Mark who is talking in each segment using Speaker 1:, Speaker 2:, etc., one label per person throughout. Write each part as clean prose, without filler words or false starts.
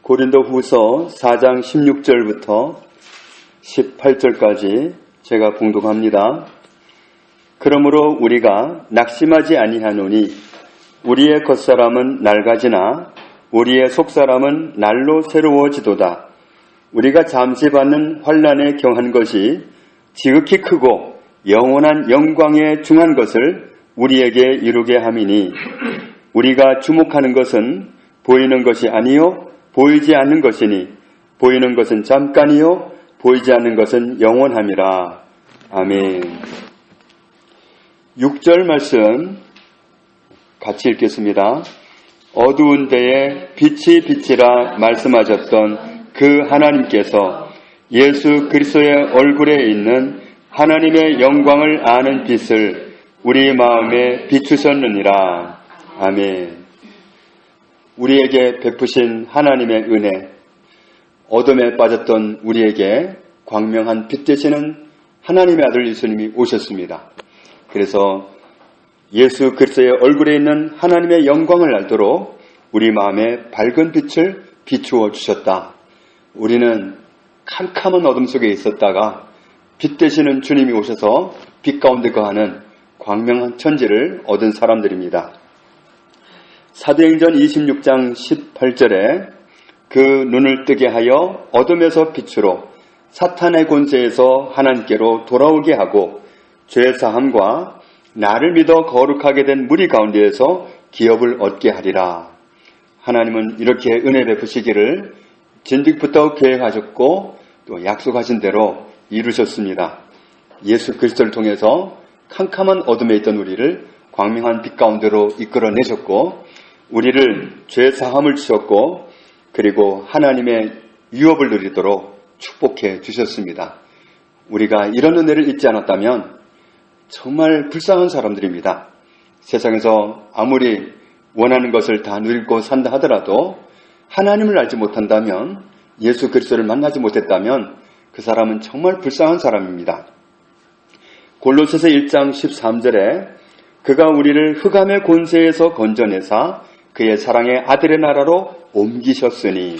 Speaker 1: 고린도후서 4장 16절부터 18절까지 제가 봉독합니다. 그러므로 우리가 낙심하지 아니하노니 우리의 겉사람은 낡아지나 우리의 속사람은 날로 새로워지도다. 우리가 잠시 받는 환난에 경한 것이 지극히 크고 영원한 영광에 중한 것을 우리에게 이루게 함이니 우리가 주목하는 것은 보이는 것이 아니요 보이지 않는 것이니 보이는 것은 잠깐이요 보이지 않는 것은 영원함이라. 아멘. 6절 말씀 같이 읽겠습니다. 어두운 데에 빛이 빛이라 말씀하셨던 그 하나님께서 예수 그리스도의 얼굴에 있는 하나님의 영광을 아는 빛을 우리 마음에 비추셨느니라. 아멘. 우리에게 베푸신 하나님의 은혜, 어둠에 빠졌던 우리에게 광명한 빛 되시는 하나님의 아들 예수님이 오셨습니다. 그래서 예수 그리스도의 얼굴에 있는 하나님의 영광을 알도록 우리 마음에 밝은 빛을 비추어 주셨다. 우리는 캄캄한 어둠 속에 있었다가 빛 되시는 주님이 오셔서 빛 가운데 거하는 광명한 천지를 얻은 사람들입니다. 사도행전 26장 18절에 그 눈을 뜨게 하여 어둠에서 빛으로 사탄의 권세에서 하나님께로 돌아오게 하고 죄사함과 나를 믿어 거룩하게 된 무리 가운데에서 기업을 얻게 하리라. 하나님은 이렇게 은혜 베푸시기를 진즉부터 계획하셨고 또 약속하신 대로 이루셨습니다. 예수 그리스도를 통해서 캄캄한 어둠에 있던 우리를 광명한 빛 가운데로 이끌어내셨고 우리를 죄 사함을 주셨고 그리고 하나님의 유업을 누리도록 축복해 주셨습니다. 우리가 이런 은혜를 잊지 않았다면 정말 불쌍한 사람들입니다. 세상에서 아무리 원하는 것을 다 누리고 산다 하더라도 하나님을 알지 못한다면, 예수 그리스도를 만나지 못했다면 그 사람은 정말 불쌍한 사람입니다. 골로새서 1장 13절에 그가 우리를 흑암의 권세에서 건져내사 그의 사랑의 아들의 나라로 옮기셨으니,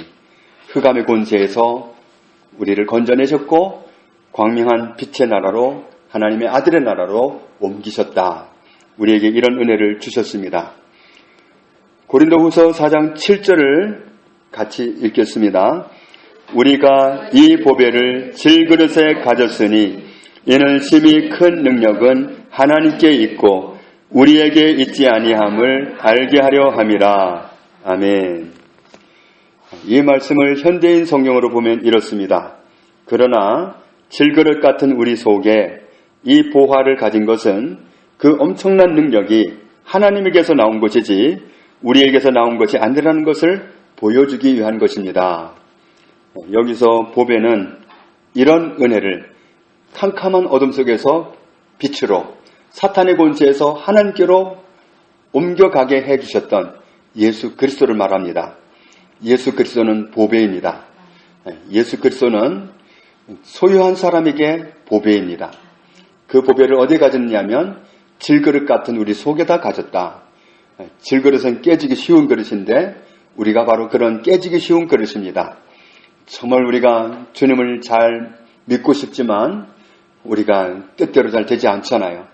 Speaker 1: 흑암의 권세에서 우리를 건져내셨고 광명한 빛의 나라로, 하나님의 아들의 나라로 옮기셨다. 우리에게 이런 은혜를 주셨습니다. 고린도후서 4장 7절을 같이 읽겠습니다. 우리가 이 보배를 질그릇에 가졌으니 이는 심히 큰 능력은 하나님께 있고 우리에게 있지 아니함을 알게 하려 함이라. 아멘. 이 말씀을 현대인 성경으로 보면 이렇습니다. 그러나 질그릇 같은 우리 속에 이 보화를 가진 것은 그 엄청난 능력이 하나님에게서 나온 것이지 우리에게서 나온 것이 아니라는 것을 보여주기 위한 것입니다. 여기서 보배는 이런 은혜를 캄캄한 어둠 속에서 빛으로, 사탄의 권세에서 하나님께로 옮겨가게 해주셨던 예수 그리스도를 말합니다. 예수 그리스도는 보배입니다. 예수 그리스도는 소유한 사람에게 보배입니다. 그 보배를 어디에 가졌냐면 질그릇 같은 우리 속에다 가졌다. 질그릇은 깨지기 쉬운 그릇인데 우리가 바로 그런 깨지기 쉬운 그릇입니다. 정말 우리가 주님을 잘 믿고 싶지만 우리가 뜻대로 잘 되지 않잖아요.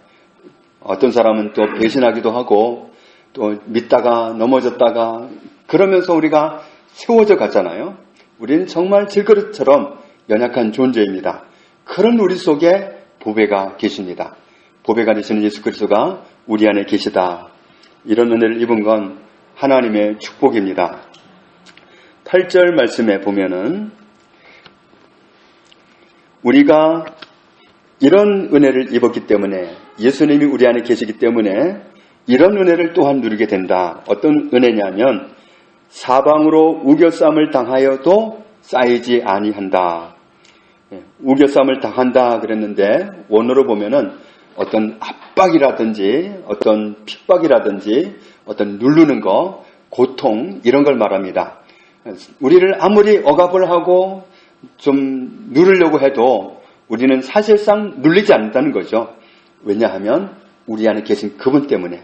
Speaker 1: 어떤 사람은 또 배신하기도 하고 또 믿다가 넘어졌다가 그러면서 우리가 세워져 가잖아요. 우리는 정말 질그릇처럼 연약한 존재입니다. 그런 우리 속에 보배가 계십니다. 보배가 되시는 예수 그리스도가 우리 안에 계시다. 이런 은혜를 입은 건 하나님의 축복입니다. 8절 말씀에 보면은 우리가 이런 은혜를 입었기 때문에, 예수님이 우리 안에 계시기 때문에 이런 은혜를 또한 누리게 된다. 어떤 은혜냐면 사방으로 우겨쌈을 당하여도 쌓이지 아니한다. 우겨쌈을 당한다 그랬는데 원어로 보면은 어떤 압박이라든지 어떤 핍박이라든지 어떤 누르는 거, 고통 이런 걸 말합니다. 우리를 아무리 억압을 하고 좀 누르려고 해도 우리는 사실상 눌리지 않는다는 거죠. 왜냐하면 우리 안에 계신 그분 때문에.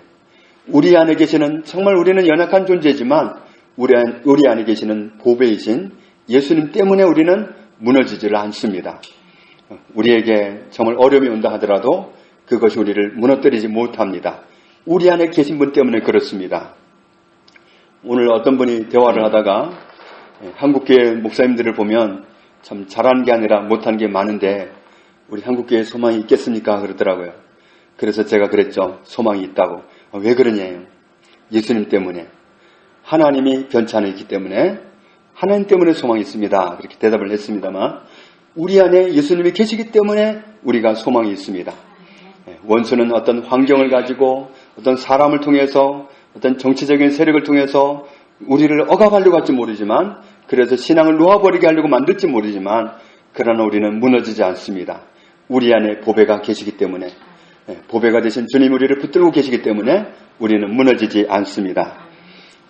Speaker 1: 우리 안에 계시는, 정말 우리는 연약한 존재지만 우리 안에 계시는 보배이신 예수님 때문에 우리는 무너지지를 않습니다. 우리에게 정말 어려움이 온다 하더라도 그것이 우리를 무너뜨리지 못합니다. 우리 안에 계신 분 때문에 그렇습니다. 오늘 어떤 분이 대화를 하다가 한국교회 목사님들을 보면 참 잘하는 게 아니라 못하는 게 많은데 우리 한국교회에 소망이 있겠습니까? 그러더라고요. 그래서 제가 그랬죠. 소망이 있다고. 왜 그러냐요? 예수님 때문에. 하나님이 변치 않았기 때문에, 하나님 때문에 소망이 있습니다. 그렇게 대답을 했습니다만, 우리 안에 예수님이 계시기 때문에 우리가 소망이 있습니다. 원수는 어떤 환경을 가지고 어떤 사람을 통해서 어떤 정치적인 세력을 통해서 우리를 억압하려고 할지 모르지만, 그래서 신앙을 놓아버리게 하려고 만들지 모르지만, 그러나 우리는 무너지지 않습니다. 우리 안에 보배가 계시기 때문에, 보배가 되신 주님 우리를 붙들고 계시기 때문에 우리는 무너지지 않습니다.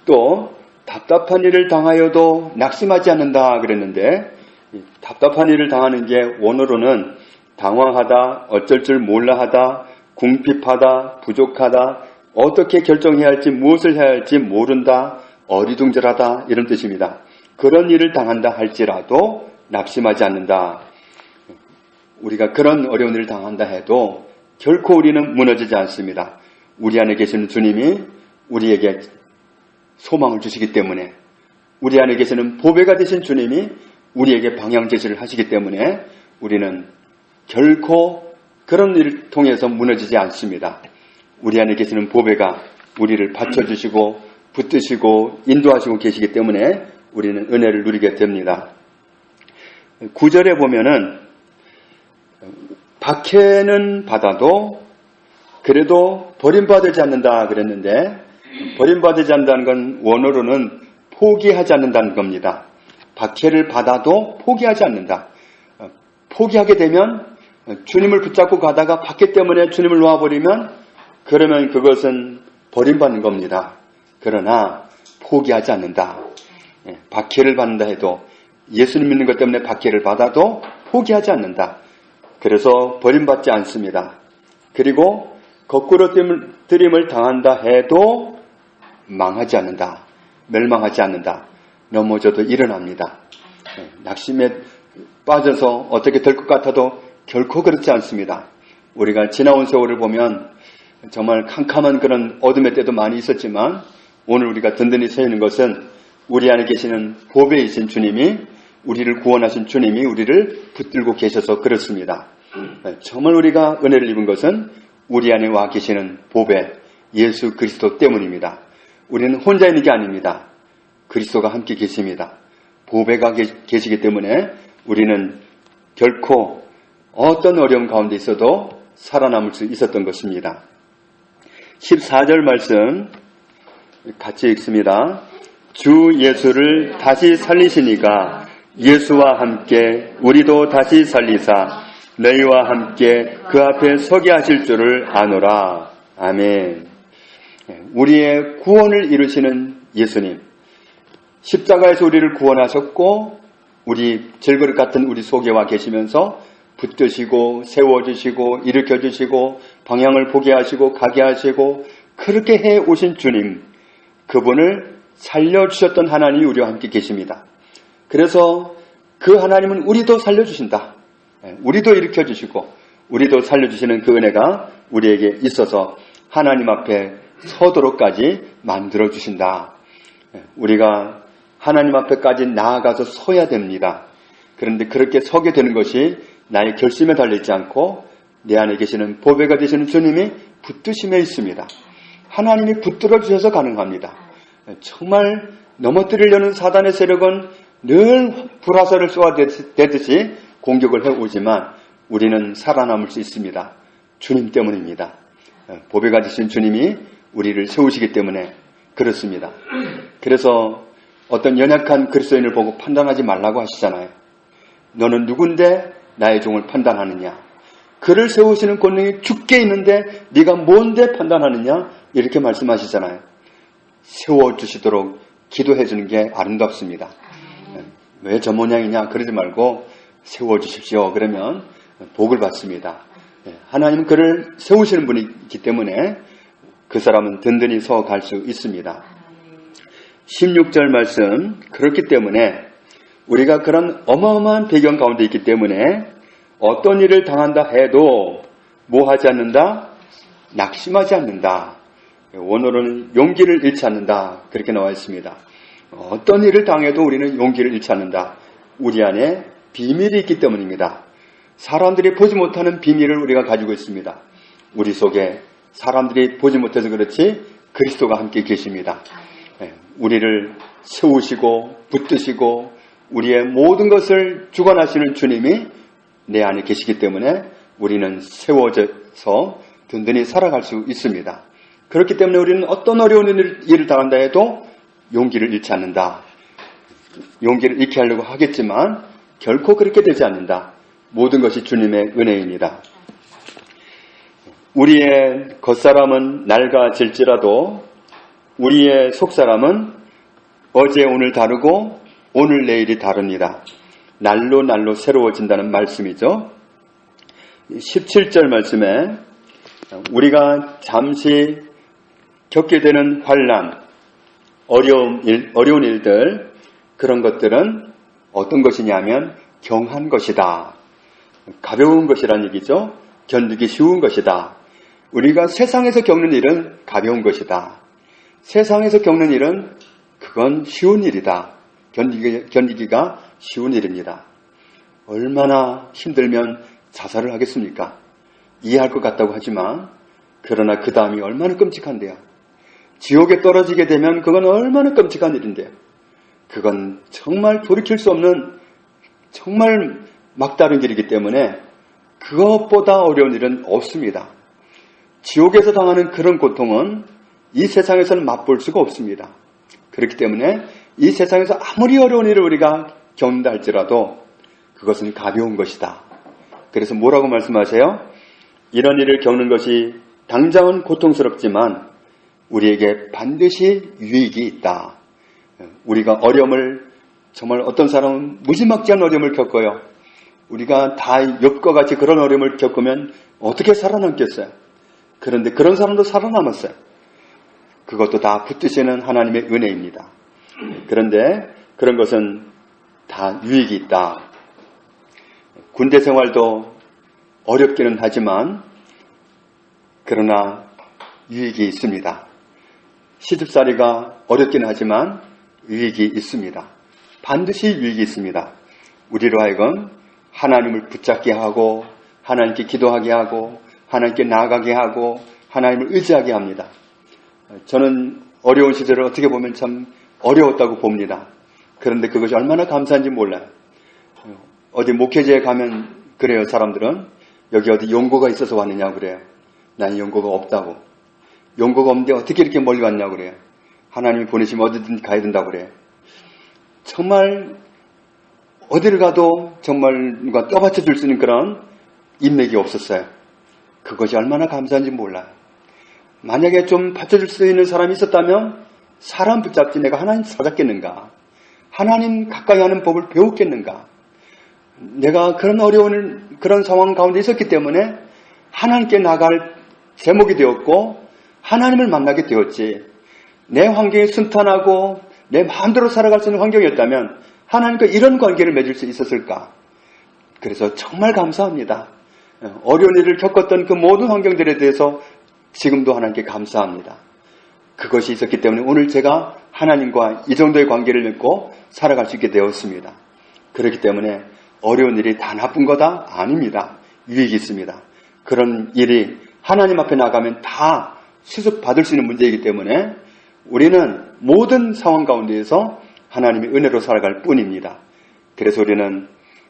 Speaker 1: 또 답답한 일을 당하여도 낙심하지 않는다 그랬는데, 답답한 일을 당하는 게 원어로는 당황하다, 어쩔 줄 몰라 하다, 궁핍하다, 부족하다, 어떻게 결정해야 할지, 무엇을 해야 할지 모른다, 어리둥절하다, 이런 뜻입니다. 그런 일을 당한다 할지라도 낙심하지 않는다. 우리가 그런 어려운 일을 당한다 해도 결코 우리는 무너지지 않습니다. 우리 안에 계시는 주님이 우리에게 소망을 주시기 때문에, 우리 안에 계시는 보배가 되신 주님이 우리에게 방향 제시를 하시기 때문에 우리는 결코 그런 일을 통해서 무너지지 않습니다. 우리 안에 계시는 보배가 우리를 받쳐주시고 붙드시고 인도하시고 계시기 때문에 우리는 은혜를 누리게 됩니다. 9절에 보면은 박해는 받아도 그래도 버림받지 않는다 그랬는데, 버림받지 않는다는 건 원어로는 포기하지 않는다는 겁니다. 박해를 받아도 포기하지 않는다. 포기하게 되면, 주님을 붙잡고 가다가 박해 때문에 주님을 놓아버리면 그러면 그것은 버림받는 겁니다. 그러나 포기하지 않는다. 박해를 받는다 해도, 예수님 믿는 것 때문에 박해를 받아도 포기하지 않는다. 그래서 버림받지 않습니다. 그리고 거꾸로 들임을 당한다 해도 망하지 않는다. 멸망하지 않는다. 넘어져도 일어납니다. 낙심에 빠져서 어떻게 될 것 같아도 결코 그렇지 않습니다. 우리가 지나온 세월을 보면 정말 캄캄한 그런 어둠의 때도 많이 있었지만, 오늘 우리가 든든히 서 있는 것은 우리 안에 계시는 보배이신 주님이, 우리를 구원하신 주님이 우리를 붙들고 계셔서 그렇습니다. 정말 우리가 은혜를 입은 것은 우리 안에 와 계시는 보배 예수 그리스도 때문입니다. 우리는 혼자 있는 게 아닙니다. 그리스도가 함께 계십니다. 보배가 계시기 때문에 우리는 결코 어떤 어려움 가운데 있어도 살아남을 수 있었던 것입니다. 14절 말씀 같이 읽습니다. 주 예수를 다시 살리시니가 예수와 함께 우리도 다시 살리사 너희와 함께 그 앞에 서게 하실 줄을 아노라. 아멘. 우리의 구원을 이루시는 예수님, 십자가에서 우리를 구원하셨고 우리 질그릇 같은 우리 속에 와 계시면서 붙드시고 세워주시고 일으켜주시고 방향을 보게 하시고 가게 하시고 그렇게 해오신 주님, 그분을 살려주셨던 하나님이 우리와 함께 계십니다. 그래서 그 하나님은 우리도 살려주신다. 우리도 일으켜주시고 우리도 살려주시는 그 은혜가 우리에게 있어서 하나님 앞에 서도록까지 만들어주신다. 우리가 하나님 앞에까지 나아가서 서야 됩니다. 그런데 그렇게 서게 되는 것이 나의 결심에 달려있지 않고 내 안에 계시는 보배가 되시는 주님이 붙드심에 있습니다. 하나님이 붙들어 주셔서 가능합니다. 정말 넘어뜨리려는 사단의 세력은 늘 불화살을 쏘아대듯이 공격을 해오지만 우리는 살아남을 수 있습니다. 주님 때문입니다. 보배가 되신 주님이 우리를 세우시기 때문에 그렇습니다. 그래서 어떤 연약한 그리스도인을 보고 판단하지 말라고 하시잖아요. 너는 누군데 나의 종을 판단하느냐. 그를 세우시는 권능이 주께 있는데 네가 뭔데 판단하느냐. 이렇게 말씀하시잖아요. 세워주시도록 기도해 주는 게 아름답습니다. 왜 저 모양이냐 그러지 말고 세워주십시오. 그러면 복을 받습니다. 하나님은 그를 세우시는 분이기 때문에 그 사람은 든든히 서갈 수 있습니다. 16절 말씀, 그렇기 때문에 우리가 그런 어마어마한 배경 가운데 있기 때문에 어떤 일을 당한다 해도 뭐 하지 않는다? 낙심하지 않는다. 원어로는 용기를 잃지 않는다. 그렇게 나와 있습니다. 어떤 일을 당해도 우리는 용기를 잃지 않는다. 우리 안에 비밀이 있기 때문입니다. 사람들이 보지 못하는 비밀을 우리가 가지고 있습니다. 우리 속에 사람들이 보지 못해서 그렇지 그리스도가 함께 계십니다. 우리를 세우시고 붙드시고 우리의 모든 것을 주관하시는 주님이 내 안에 계시기 때문에 우리는 세워져서 든든히 살아갈 수 있습니다. 그렇기 때문에 우리는 어떤 어려운 일을 당한다 해도 용기를 잃지 않는다. 용기를 잃게 하려고 하겠지만 결코 그렇게 되지 않는다. 모든 것이 주님의 은혜입니다. 우리의 겉사람은 낡아질지라도 우리의 속사람은 어제 오늘 다르고 오늘 내일이 다릅니다. 날로 날로 새로워진다는 말씀이죠. 17절 말씀에 우리가 잠시 겪게 되는 환난, 어려운 일들, 그런 것들은 어떤 것이냐면 경한 것이다. 가벼운 것이라는 얘기죠. 견디기 쉬운 것이다. 우리가 세상에서 겪는 일은 가벼운 것이다. 세상에서 겪는 일은 그건 쉬운 일이다. 견디기가 쉬운 일입니다. 얼마나 힘들면 자살을 하겠습니까? 이해할 것 같다고 하지만 그러나 그 다음이 얼마나 끔찍한데요. 지옥에 떨어지게 되면 그건 얼마나 끔찍한 일인데요. 그건 정말 돌이킬 수 없는 정말 막다른 길이기 때문에 그것보다 어려운 일은 없습니다. 지옥에서 당하는 그런 고통은 이 세상에서는 맛볼 수가 없습니다. 그렇기 때문에 이 세상에서 아무리 어려운 일을 우리가 겪는다 할지라도 그것은 가벼운 것이다. 그래서 뭐라고 말씀하세요? 이런 일을 겪는 것이 당장은 고통스럽지만 우리에게 반드시 유익이 있다. 우리가 어려움을 정말 어떤 사람은 무지막지한 어려움을 겪어요. 우리가 다 욥과 같이 그런 어려움을 겪으면 어떻게 살아남겠어요? 그런데 그런 사람도 살아남았어요. 그것도 다 붙드시는 하나님의 은혜입니다. 그런데 그런 것은 다 유익이 있다. 군대 생활도 어렵기는 하지만 그러나 유익이 있습니다. 시집살이가 어렵기는 하지만 유익이 있습니다. 반드시 유익이 있습니다. 우리로 하여금 하나님을 붙잡게 하고 하나님께 기도하게 하고 하나님께 나아가게 하고 하나님을 의지하게 합니다. 저는 어려운 시절을 어떻게 보면 참 어려웠다고 봅니다. 그런데 그것이 얼마나 감사한지 몰라요. 어디 목회지에 가면 그래요. 사람들은 여기 어디 연고가 있어서 왔느냐고 그래요. 난 연고가 없다고. 연고가 없는데 어떻게 이렇게 멀리 왔냐고 그래요. 하나님이 보내시면 어디든 가야 된다고 그래요. 정말 어디를 가도 정말 누가 떠받쳐 줄 수 있는 그런 인맥이 없었어요. 그것이 얼마나 감사한지 몰라요. 만약에 좀 받쳐줄 수 있는 사람이 있었다면 사람 붙잡지 내가 하나님 찾았겠는가? 하나님 가까이 하는 법을 배웠겠는가? 내가 그런 어려운 그런 상황 가운데 있었기 때문에 하나님께 나갈 제목이 되었고 하나님을 만나게 되었지. 내 환경이 순탄하고 내 마음대로 살아갈 수 있는 환경이었다면 하나님과 이런 관계를 맺을 수 있었을까? 그래서 정말 감사합니다. 어려운 일을 겪었던 그 모든 환경들에 대해서 지금도 하나님께 감사합니다. 그것이 있었기 때문에 오늘 제가 하나님과 이 정도의 관계를 맺고 살아갈 수 있게 되었습니다. 그렇기 때문에 어려운 일이 다 나쁜 거다? 아닙니다. 유익이 있습니다. 그런 일이 하나님 앞에 나가면 다 수습받을 수 있는 문제이기 때문에 우리는 모든 상황 가운데에서 하나님의 은혜로 살아갈 뿐입니다. 그래서 우리는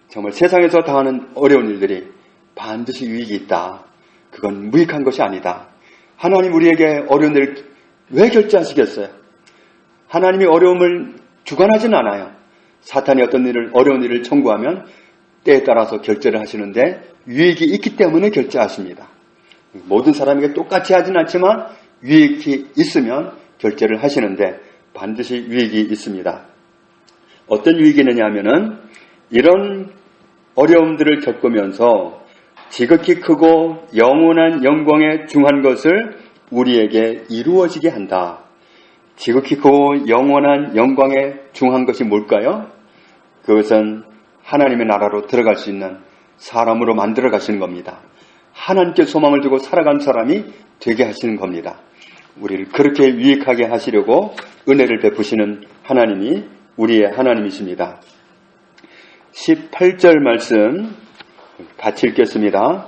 Speaker 1: 정말 세상에서 당하는 어려운 일들이 반드시 유익이 있다. 그건 무익한 것이 아니다. 하나님 우리에게 어려운 일을 왜 결제하시겠어요? 하나님이 어려움을 주관하지는 않아요. 사탄이 어떤 어려운 일을 청구하면 때에 따라서 결제를 하시는데 유익이 있기 때문에 결제하십니다. 모든 사람에게 똑같이 하진 않지만 유익이 있으면 결제를 하시는데 반드시 유익이 있습니다. 어떤 유익이 있느냐 하면은 이런 어려움들을 겪으면서 지극히 크고 영원한 영광에 중한 것을 우리에게 이루어지게 한다. 지극히 그 영원한 영광에 중한 것이 뭘까요? 그것은 하나님의 나라로 들어갈 수 있는 사람으로 만들어 가시는 겁니다. 하나님께 소망을 두고 살아간 사람이 되게 하시는 겁니다. 우리를 그렇게 유익하게 하시려고 은혜를 베푸시는 하나님이 우리의 하나님이십니다. 18절 말씀 같이 읽겠습니다.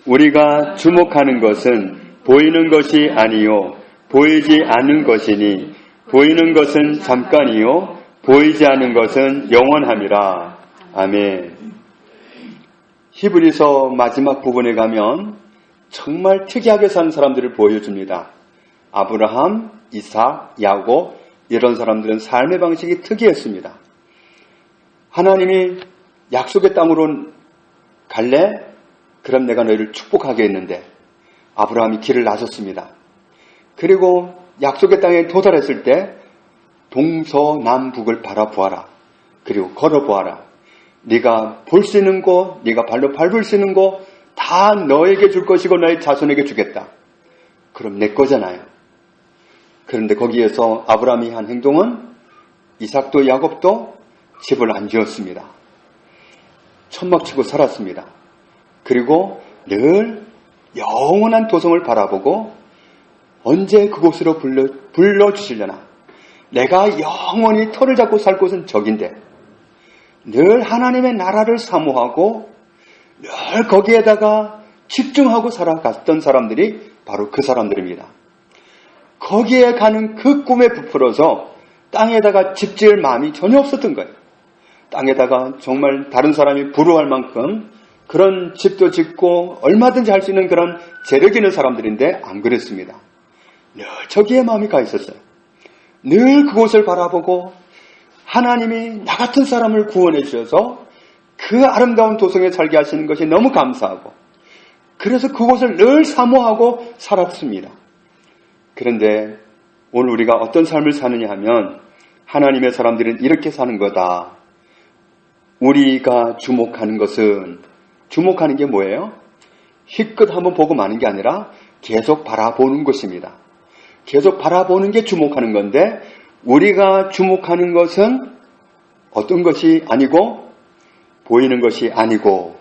Speaker 1: 우리가 주목하는 것은 보이는 것이 아니요 보이지 않는 것이니 보이는 것은 잠깐이요 보이지 않는 것은 영원함이라. 아멘. 히브리서 마지막 부분에 가면 정말 특이하게 산 사람들을 보여줍니다. 아브라함, 이삭, 야곱 이런 사람들은 삶의 방식이 특이했습니다. 하나님이 약속의 땅으로 갈래? 그럼 내가 너희를 축복하게 했는데 아브라함이 길을 나섰습니다. 그리고 약속의 땅에 도달했을 때 동서남북을 바라보아라. 그리고 걸어보아라. 네가 볼 수 있는 곳, 네가 발로 밟을 수 있는 곳 다 너에게 줄 것이고 너의 자손에게 주겠다. 그럼 내 거잖아요. 그런데 거기에서 아브라함이 한 행동은 이삭도 야곱도 집을 안 지었습니다. 천막치고 살았습니다. 그리고 늘 영원한 도성을 바라보고 언제 그곳으로 불러주시려나. 내가 영원히 터를 잡고 살 곳은 저긴데 늘 하나님의 나라를 사모하고 늘 거기에다가 집중하고 살아갔던 사람들이 바로 그 사람들입니다. 거기에 가는 그 꿈에 부풀어서 땅에다가 집 지을 마음이 전혀 없었던 거예요. 땅에다가 정말 다른 사람이 부러워할 만큼 그런 집도 짓고 얼마든지 할 수 있는 그런 재력 있는 사람들인데 안 그랬습니다. 늘 저기에 마음이 가 있었어요. 늘 그곳을 바라보고 하나님이 나 같은 사람을 구원해 주셔서 그 아름다운 도성에 살게 하시는 것이 너무 감사하고 그래서 그곳을 늘 사모하고 살았습니다. 그런데 오늘 우리가 어떤 삶을 사느냐 하면 하나님의 사람들은 이렇게 사는 거다. 우리가 주목하는 것은 주목하는 게 뭐예요? 희끗 한번 보고 마는 게 아니라 계속 바라보는 것입니다. 계속 바라보는 게 주목하는 건데 우리가 주목하는 것은 어떤 것이 아니고 보이는 것이 아니고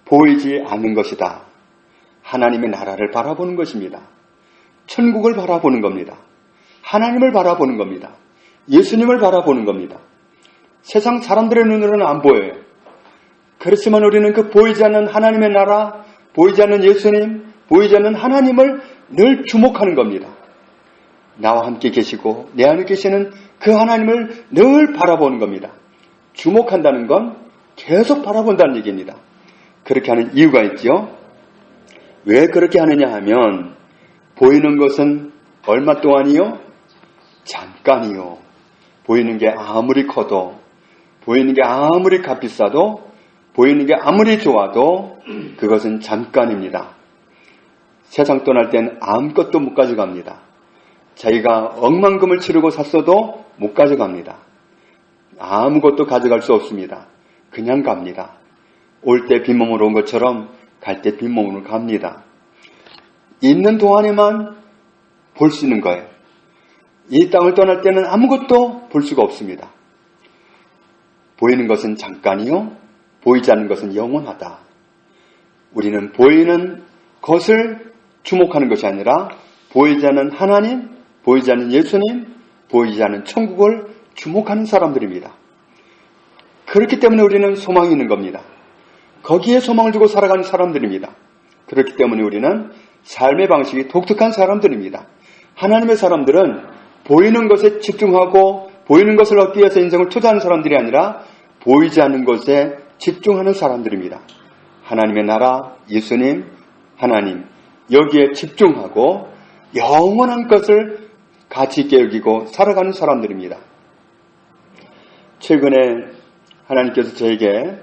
Speaker 1: 보이지 않는 것이다. 하나님의 나라를 바라보는 것입니다. 천국을 바라보는 겁니다. 하나님을 바라보는 겁니다. 예수님을 바라보는 겁니다. 세상 사람들의 눈으로는 안 보여요. 그렇지만 우리는 그 보이지 않는 하나님의 나라, 보이지 않는 예수님, 보이지 않는 하나님을 늘 주목하는 겁니다. 나와 함께 계시고 내 안에 계시는 그 하나님을 늘 바라보는 겁니다. 주목한다는 건 계속 바라본다는 얘기입니다. 그렇게 하는 이유가 있죠. 왜 그렇게 하느냐 하면 보이는 것은 얼마 동안이요? 잠깐이요. 보이는 게 아무리 커도 보이는 게 아무리 값비싸도 보이는 게 아무리 좋아도 그것은 잠깐입니다. 세상 떠날 땐 아무것도 못 가져갑니다. 자기가 억만금을 치르고 샀어도 못 가져갑니다. 아무것도 가져갈 수 없습니다. 그냥 갑니다. 올 때 빈몸으로 온 것처럼 갈 때 빈몸으로 갑니다. 있는 동안에만 볼 수 있는 거예요. 이 땅을 떠날 때는 아무것도 볼 수가 없습니다. 보이는 것은 잠깐이요. 보이지 않는 것은 영원하다. 우리는 보이는 것을 주목하는 것이 아니라 보이지 않는 하나님, 보이지 않는 예수님, 보이지 않는 천국을 주목하는 사람들입니다. 그렇기 때문에 우리는 소망이 있는 겁니다. 거기에 소망을 두고 살아가는 사람들입니다. 그렇기 때문에 우리는 삶의 방식이 독특한 사람들입니다. 하나님의 사람들은 보이는 것에 집중하고 보이는 것을 얻기 위해서 인생을 투자하는 사람들이 아니라 보이지 않는 것에 집중하는 사람들입니다. 하나님의 나라, 예수님, 하나님 여기에 집중하고 영원한 것을 가치 있게 여기고 살아가는 사람들입니다. 최근에 하나님께서 저에게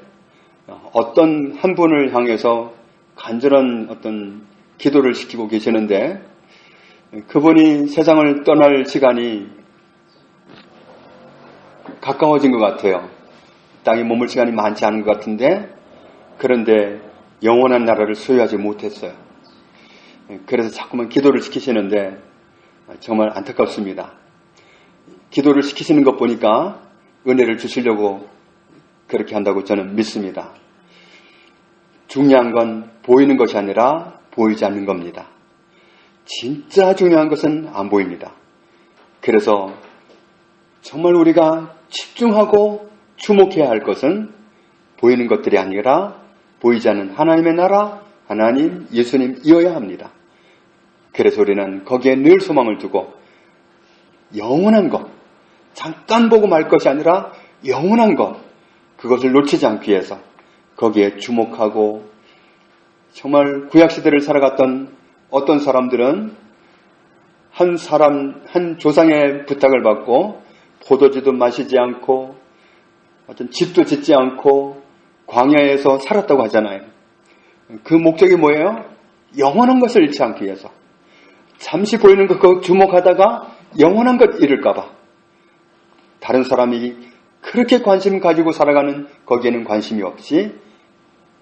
Speaker 1: 어떤 한 분을 향해서 간절한 어떤 기도를 시키고 계시는데 그분이 세상을 떠날 시간이 가까워진 것 같아요. 땅에 머물 시간이 많지 않은 것 같은데 그런데 영원한 나라를 소유하지 못했어요. 그래서 자꾸만 기도를 시키시는데 정말 안타깝습니다. 기도를 시키시는 것 보니까 은혜를 주시려고 그렇게 한다고 저는 믿습니다. 중요한 건 보이는 것이 아니라 보이지 않는 겁니다. 진짜 중요한 것은 안 보입니다. 그래서 정말 우리가 집중하고 주목해야 할 것은 보이는 것들이 아니라 보이지 않는 하나님의 나라, 하나님, 예수님이어야 합니다. 그래서 우리는 거기에 늘 소망을 두고 영원한 것, 잠깐 보고 말 것이 아니라 영원한 것, 그것을 놓치지 않기 위해서 거기에 주목하고, 정말 구약시대를 살아갔던 어떤 사람들은 한 조상의 부탁을 받고 포도주도 마시지 않고 어떤 집도 짓지 않고 광야에서 살았다고 하잖아요. 그 목적이 뭐예요? 영원한 것을 잃지 않기 위해서. 잠시 보이는 것 주목하다가 영원한 것 잃을까봐. 다른 사람이 그렇게 관심 가지고 살아가는 거기에는 관심이 없이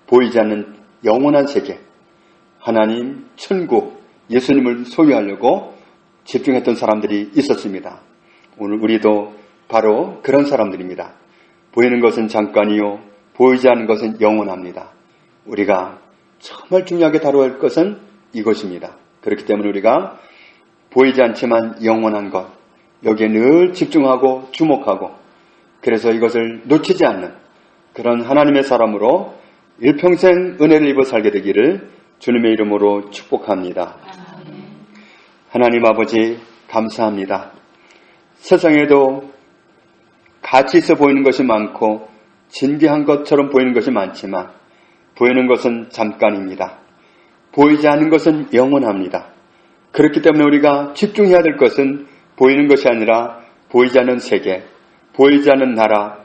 Speaker 1: 보이지 않는 영원한 세계, 하나님, 천국, 예수님을 소유하려고 집중했던 사람들이 있었습니다. 오늘 우리도 바로 그런 사람들입니다. 보이는 것은 잠깐이요, 보이지 않는 것은 영원합니다. 우리가 정말 중요하게 다뤄야 할 것은 이것입니다. 그렇기 때문에 우리가 보이지 않지만 영원한 것, 여기에 늘 집중하고 주목하고, 그래서 이것을 놓치지 않는 그런 하나님의 사람으로 일평생 은혜를 입어 살게 되기를 주님의 이름으로 축복합니다. 하나님 아버지 감사합니다. 세상에도 가치 있어 보이는 것이 많고 진귀한 것처럼 보이는 것이 많지만 보이는 것은 잠깐입니다. 보이지 않는 것은 영원합니다. 그렇기 때문에 우리가 집중해야 될 것은 보이는 것이 아니라 보이지 않는 세계, 보이지 않는 나라,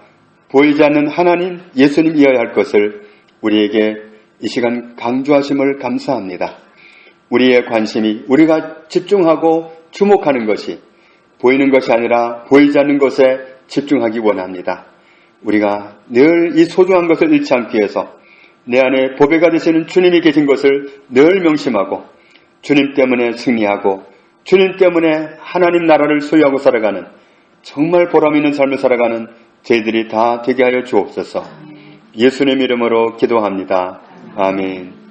Speaker 1: 보이지 않는 하나님, 예수님이어야 할 것을 우리에게 이 시간 강조하심을 감사합니다. 우리의 관심이, 우리가 집중하고 주목하는 것이 보이는 것이 아니라 보이지 않는 것에 집중하기 원합니다. 우리가 늘 이 소중한 것을 잃지 않기 위해서 내 안에 보배가 되시는 주님이 계신 것을 늘 명심하고 주님 때문에 승리하고 주님 때문에 하나님 나라를 소유하고 살아가는 정말 보람 있는 삶을 살아가는 저희들이 다 되게 하여 주옵소서. 예수님 이름으로 기도합니다. 아멘.